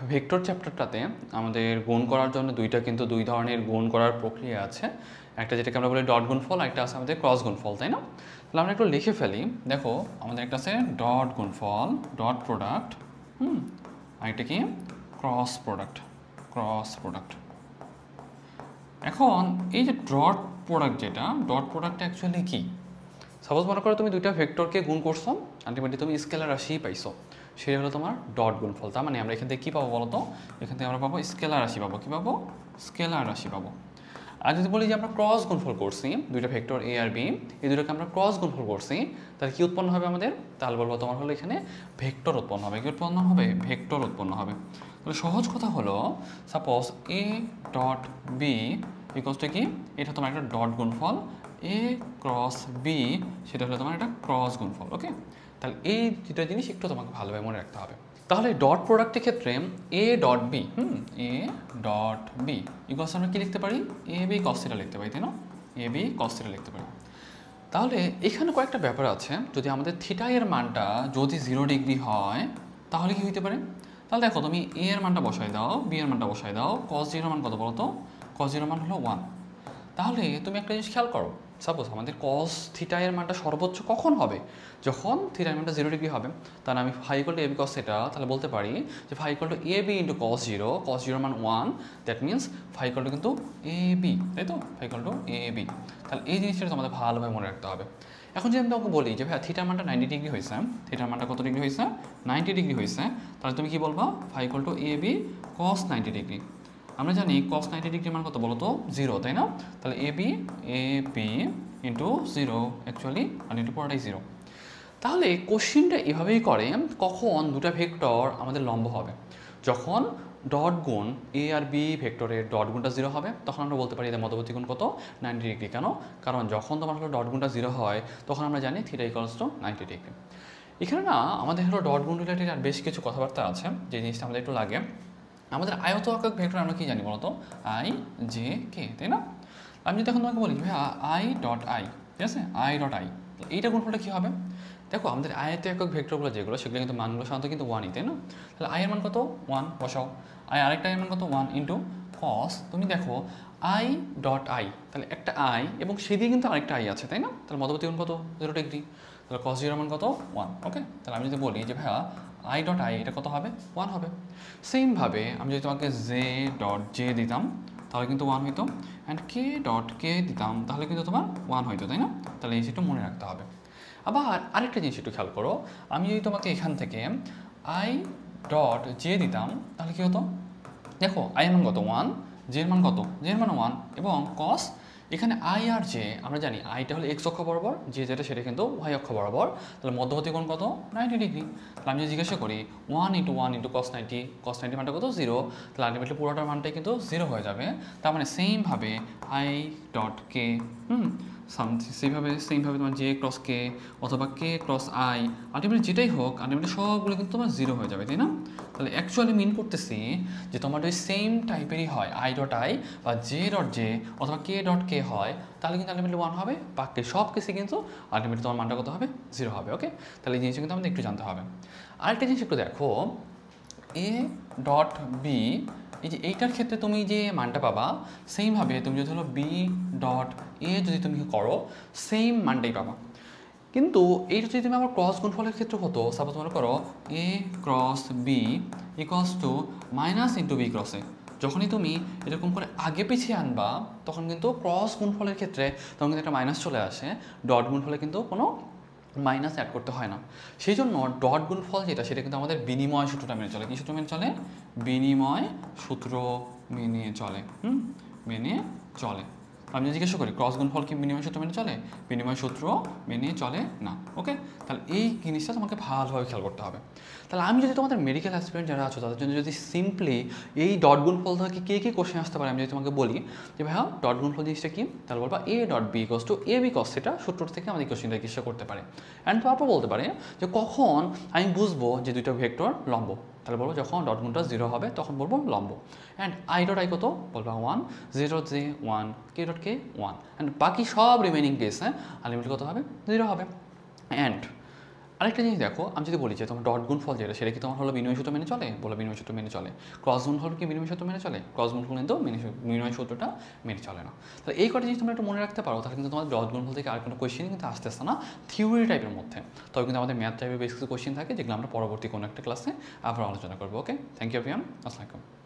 Vector চ্যাপ্টারটাতে আমাদের গুণ করার জন্য দুই ধরনের গুণ করার প্রক্রিয়া আছে। একটা যেটাকে আমরা বলি ডট গুণফল, একটা আছে আমাদের ক্রস গুণফল, তাই না? তাহলে আমরা একটু লিখে ফেলি। দেখো আমাদের একটা আছে ডট গুণফল, ডট প্রোডাক্ট, আর একটা কি ক্রস প্রোডাক্ট। এখন এই যে dot product, dot product actually কি? সাপোজ মনে করো তুমি দুইটা ভেক্টরকে গুণ করছো, আলটিমেটলি তুমি স্কেলার রাশি পাইছো, সেটা হলো তোমার ডট গুণফল। তার মানে আমরা এখান থেকে কী পাবো বলো তো? এখান থেকে আমরা পাবো স্কেলার রাশি পাবো। কী পাবো? স্কেলার রাশি পাবো। আর যদি বলি যে আমরা ক্রস গুণফল করছি, দুইটা ভেক্টর এ আর বি, এই দুটোকে আমরা ক্রস গুণফল করছি, তাহলে কী উৎপন্ন হবে আমাদের? তাহলে বলবো তোমার হলো এখানে ভেক্টর উৎপন্ন হবে। কী উৎপন্ন হবে? ভেক্টর উৎপন্ন হবে। তাহলে সহজ কথা হলো, suppose A dot B equals to কি? এটা তোমার একটা ডট গুণফল, এ ক্রস বি সেটা হলো তোমার একটা ক্রস গুণফল। ওকে, তাহলে এই দুটো জিনিস একটু তোমাকে ভালোভাবে মনে রাখতে হবে। তাহলে ডট প্রোডাক্টের ক্ষেত্রে A dot B A dot B equals আমরা কী লিখতে পারি? এ বি কস থিটা লিখতে পারি, তাই না? এ বি কস থিটা লিখতে পারি। তাহলে এখানে কয়েকটা ব্যাপার আছে। যদি আমাদের থিটা এর মানটা যদি 0 ডিগ্রি হয় তাহলে কি হইতে পারে? তাহলে দেখো তুমি এ এর মানটা বসাই দাও, বি এর মানটা বসাই দাও, cos 0 মান কত বলো তো? cos 0 মান হলো 1। তাহলে তুমি একটা জিনিস খেয়াল করো, সাপোজ আমাদের cos থিটা এর মানটা সর্বোচ্চ কখন হবে? যখন থিটার মানটা 0 ডিগ্রি হবে। তাহলে আমি phi equal to A B cos theta, তাহলে বলতে পারি যে phi equal to A B into cos 0, cos 0 মান 1, that means phi equal to কিন্তু এ বি, তাই তো? Phi equal to A B. তাহলে এই জিনিসটা তোমাদের ভালোভাবে মনে রাখতে হবে। এখন যদি আমি তোমাকে বলি যে ভাই থিটার মানটা 90 ডিগ্রি হয়েছে, থিটার মানটা কত ডিগ্রি হয়েছে? 90 ডিগ্রি হয়েছে, তাহলে তুমি কি বলবা? Phi equal to A B cos 90 degree. আমরা জানি cos 90 ডিগ্রি মান কত বলো তো? 0, তাই না? তাহলে এ বি ইন্টু 0 অ্যাকচুয়ালি মানে ইন্টু পুরোটাই 0। তাহলে কোশ্চিনটা এভাবেই করে, কখন দুটা ভেক্টর আমাদের লম্ব হবে? যখন ডট গুণ এ আর বি ভেক্টরের ডট গুণটা 0 হবে, তখন আমরা বলতে পারি এদের মধ্যবর্তী কোণ কত? 90 ডিগ্রি। কেন? কারণ যখন তোমার হলো ডট গুণটা 0 হয় তখন আমরা জানি থিটা ইকুয়ালস টু 90 ডিগ্রি। এখানে না আমাদের হলো ডট গুণ রিলেটেড আর বেশ কিছু কথাবার্তা আছে, যে জিনিসটা আমাদের একটু লাগে। আমাদের আয়ত একক ভেক্টর আমরা কি জানি বলতো? আই জে কে, তাই না? আমি যদি এখন তোমাকে বলি ভাই আই ডট আই, ঠিক আছে? আই ডট আই, এইটা গুণফলটা কী হবে? দেখো আমাদের আয়ত একক ভেক্টরগুলো যেগুলো, সেগুলো কিন্তু মানগুলো সাধারণত কিন্তু 1ই, তাই না? তাহলে আই এর মান কত? 1 বসাও। আই আরেকটা এর মান কত? 1 ইন্টু কস, তুমি দেখো আই ডট আই, তাহলে একটা আই এবং সেদিকে কিন্তু আরেকটা আই আছে, তাই না? তাহলে মধ্যবর্তী কোণ কত? 0 ডিগ্রি। তাহলে cos 0 মান কত? 1। ওকে, তাহলে আমি যদি বলি যে ভাইয়া আই ডট আই, এটা কত হবে? 1 হবে। সেমভাবে আমি যদি তোমাকে জে ডট জে দিতাম তাহলে কিন্তু 1 হইতো, অ্যান্ড কে ডট কে দিতাম তাহলে কিন্তু তোমার 1 হইতো, তাই না? তাহলে এই সেটা মনে রাখতে হবে। আবার আরেকটা জিনিস একটু খেয়াল করো, আমি যদি তোমাকে এখান থেকে আই ডট জে দিতাম তাহলে কী হতো? দেখো আই এর মান কত? 1, জে এর মান কত? জে এর মান 1, এবং কস এখানে আই আর জে আমরা জানি আইটা হলো এক্স অক্ষ বরাবর, যে যেটা সেটা কিন্তু ওয়াই অক্ষ বরাবর। তাহলে মধ্যবর্তী কোণ কত? 90 ডিগ্রি। তাহলে আমি যদি জিজ্ঞাসা করি 1 ইন্টু cos 90 মানটা কত? 0। তাহলে আলটিমেটলি পুরোটার মানটাই কিন্তু 0 হয়ে যাবে। তার মানে সেমভাবে আই ডট কে সেইভাবে তোমার জে ক্রস কে অথবা কে ক্রস আই, আলটিমেটলি যেটাই হোক, আলটিমেটলি সবগুলো কিন্তু তোমার 0 হয়ে যাবে, তাই না? তাহলে অ্যাকচুয়ালি মিন করতেছি যে তোমার যদি সেম টাইপেরই হয় আই ডট আই বা জে ডট জে অথবা কে ডট কে হয়, তাহলে কিন্তু আলটিমেটলি 1 হবে। বাকি সব কেসে কিন্তু আলটিমেটলি তোমার মানটা কত হবে? 0 হবে। ওকে, তাহলে এই জিনিসটা কিন্তু আমাদের একটু জানতে হবে। আরেকটা জিনিস একটু দেখো, এ ডট বি, এই যে এইটার ক্ষেত্রে তুমি যে মানটা পাবা, সেইমভাবে তুমি যদি হলো বি ডট এ যদি তুমি করো, সেম মানটাই পাবা। কিন্তু এইটা যদি তুমি আমার ক্রস গুণফলের ক্ষেত্রে হতো, সাপোজ মনে করো A cross B equals to minus into B cross A, যখনই তুমি এরকম করে আগে পিছিয়ে আনবা তখন কিন্তু ক্রস গুণফলের ক্ষেত্রে তখন কিন্তু একটা মাইনাস চলে আসে, ডট গুণফলে কিন্তু কোনো মাইনাস অ্যাড করতে হয় না। সেই জন্য ডট গুণফল যেটা, সেটা কিন্তু আমাদের বিনিময় সূত্রটা মেনে চলে। কী সূত্র মেনে চলে? বিনিময় সূত্র মেনে চলে। মেনে চলে। আমি যদি জিজ্ঞাসা করি ক্রস গুণফল কি বিনিময় সূত্র মেনে চলে? বিনিময় সূত্র মেনে চলে না। ওকে, তাহলে এই জিনিসটা তোমাকে ভালোভাবে খেয়াল করতে হবে। তাহলে আমি যদি তোমাদের মেডিকেল অ্যাসপিরেন্ট যারা আছো তাদের জন্য যদি সিম্পলি এই ডট গুণফল থেকে কে কোশ্চেন আসতে পারে, আমি যদি তোমাকে বলি যে ভাইয়া ডট গুণফল জিনিসটা কি, তাহলে বলবা A dot B equals to A B cos theta, সূত্র থেকে আমাদের কোশ্চেনটা জিজ্ঞাসা করতে পারে। অ্যান্ড তারপর বলতে পারে যে কখন আমি বুঝবো যে দুইটা ভেক্টর লম্ব, তাহলে বলবো যখন ডট গুণটা 0 হবে তখন বলবো লম্ব। অ্যান্ড আই ডট আই কত? বলবা 1, J dot J 1, K dot K 1, and বাকি সব রিমেনিং কেস আলটিমেটলি কত হবে? 0 হবে। অ্যান্ড আরেকটা জিনিস দেখো, আমি যদি বলি যে তোমার ডট গুণফল যেটা, সেটা কি তোমার হলো বিনিময় সূত্র মেনে চলে? বলো বিনিময় সূত্র মেনে চলে। ক্রস গুণফল কি বিনিময় সূত্র মেনে চলে? ক্রস গুণফল কিন্তু বিনিময় সূত্রটা মেনে চলে না। তাহলে এই কটা জিনিস তোমরা একটু মনে রাখতে পারো, তাহলে কিন্তু তোমার ডট গুণফল থেকে আর কোনো কোয়েশ্চেন কিন্তু আসতেছে না থিওরি টাইপের মধ্যে। তবে কিন্তু আমাদের ম্যাথ টাইপের বেশ কিছু কোয়েশ্চেন থাকে, যেগুলো আমরা পরবর্তী কোনো একটা ক্লাসে আবার আলোচনা করবো। ওকে, থ্যাংক ইউ এভরিওয়ান, আসসালামু আলাইকুম।